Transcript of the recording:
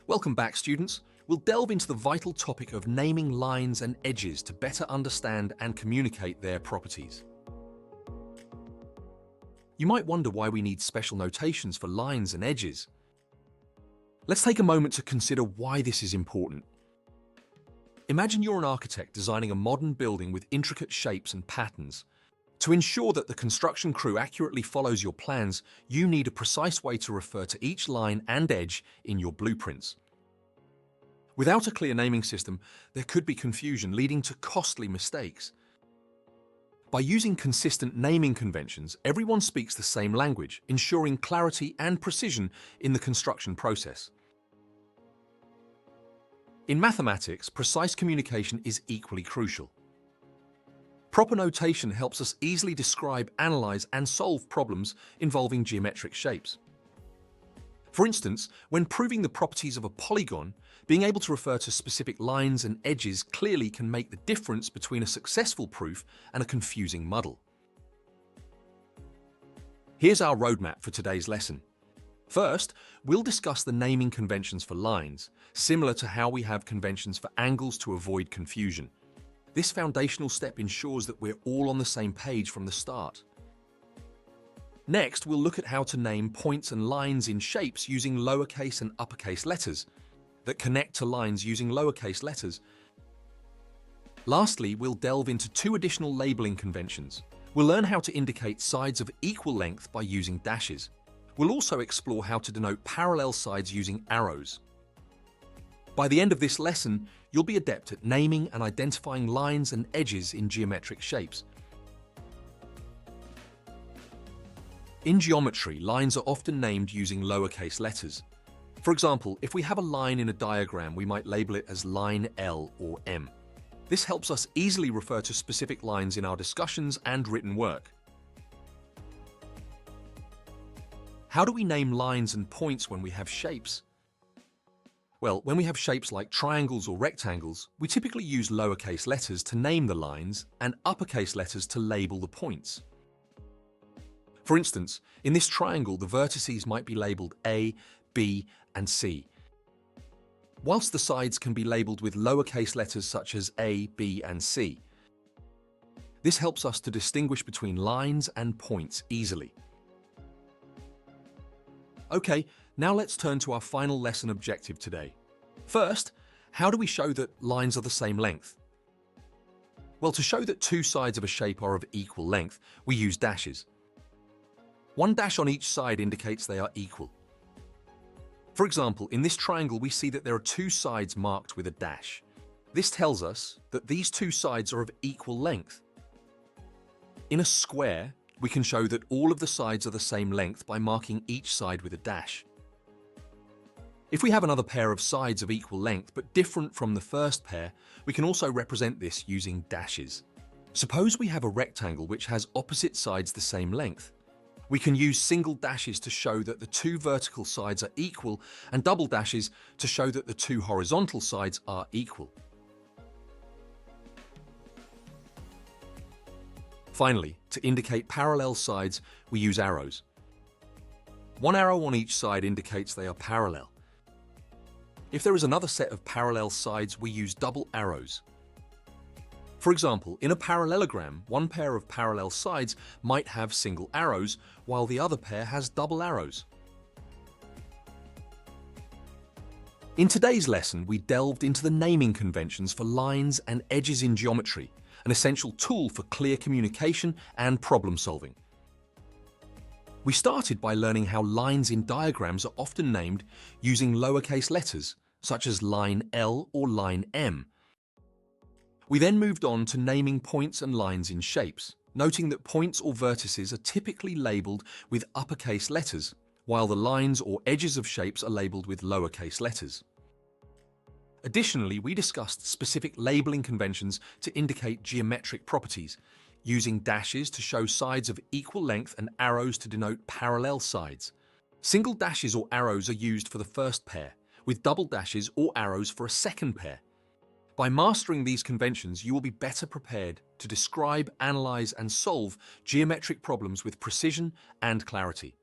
Welcome back, students. We'll delve into the vital topic of naming lines and edges to better understand and communicate their properties. You might wonder why we need special notations for lines and edges. Let's take a moment to consider why this is important. Imagine you're an architect designing a modern building with intricate shapes and patterns. To ensure that the construction crew accurately follows your plans, you need a precise way to refer to each line and edge in your blueprints. Without a clear naming system, there could be confusion, leading to costly mistakes. By using consistent naming conventions, everyone speaks the same language, ensuring clarity and precision in the construction process. In mathematics, precise communication is equally crucial. Proper notation helps us easily describe, analyze, and solve problems involving geometric shapes. For instance, when proving the properties of a polygon, being able to refer to specific lines and edges clearly can make the difference between a successful proof and a confusing muddle. Here's our roadmap for today's lesson. First, we'll discuss the naming conventions for lines, similar to how we have conventions for angles to avoid confusion. This foundational step ensures that we're all on the same page from the start. Next, we'll look at how to name points and lines in shapes using lowercase and uppercase letters that connect to lines using lowercase letters. Lastly, we'll delve into two additional labeling conventions. We'll learn how to indicate sides of equal length by using dashes. We'll also explore how to denote parallel sides using arrows. By the end of this lesson, you'll be adept at naming and identifying lines and edges in geometric shapes. In geometry, lines are often named using lowercase letters. For example, if we have a line in a diagram, we might label it as line L or M. This helps us easily refer to specific lines in our discussions and written work. How do we name lines and points when we have shapes? Well, when we have shapes like triangles or rectangles, we typically use lowercase letters to name the lines and uppercase letters to label the points. For instance, in this triangle, the vertices might be labeled A, B, and C, whilst the sides can be labeled with lowercase letters such as A, B, and C. This helps us to distinguish between lines and points easily. Okay, now let's turn to our final lesson objective today. First, how do we show that lines are the same length? Well, to show that two sides of a shape are of equal length, we use dashes. One dash on each side indicates they are equal. For example, in this triangle, we see that there are two sides marked with a dash. This tells us that these two sides are of equal length. In a square, we can show that all of the sides are the same length by marking each side with a dash. If we have another pair of sides of equal length but different from the first pair, we can also represent this using dashes. Suppose we have a rectangle which has opposite sides the same length. We can use single dashes to show that the two vertical sides are equal and double dashes to show that the two horizontal sides are equal. Finally, to indicate parallel sides, we use arrows. One arrow on each side indicates they are parallel. If there is another set of parallel sides, we use double arrows. For example, in a parallelogram, one pair of parallel sides might have single arrows, while the other pair has double arrows. In today's lesson, we delved into the naming conventions for lines and edges in geometry, an essential tool for clear communication and problem solving. We started by learning how lines in diagrams are often named using lowercase letters, such as line L or line M. We then moved on to naming points and lines in shapes, noting that points or vertices are typically labeled with uppercase letters, while the lines or edges of shapes are labeled with lowercase letters. Additionally, we discussed specific labeling conventions to indicate geometric properties, using dashes to show sides of equal length and arrows to denote parallel sides. Single dashes or arrows are used for the first pair, with double dashes or arrows for a second pair. By mastering these conventions, you will be better prepared to describe, analyze, and solve geometric problems with precision and clarity.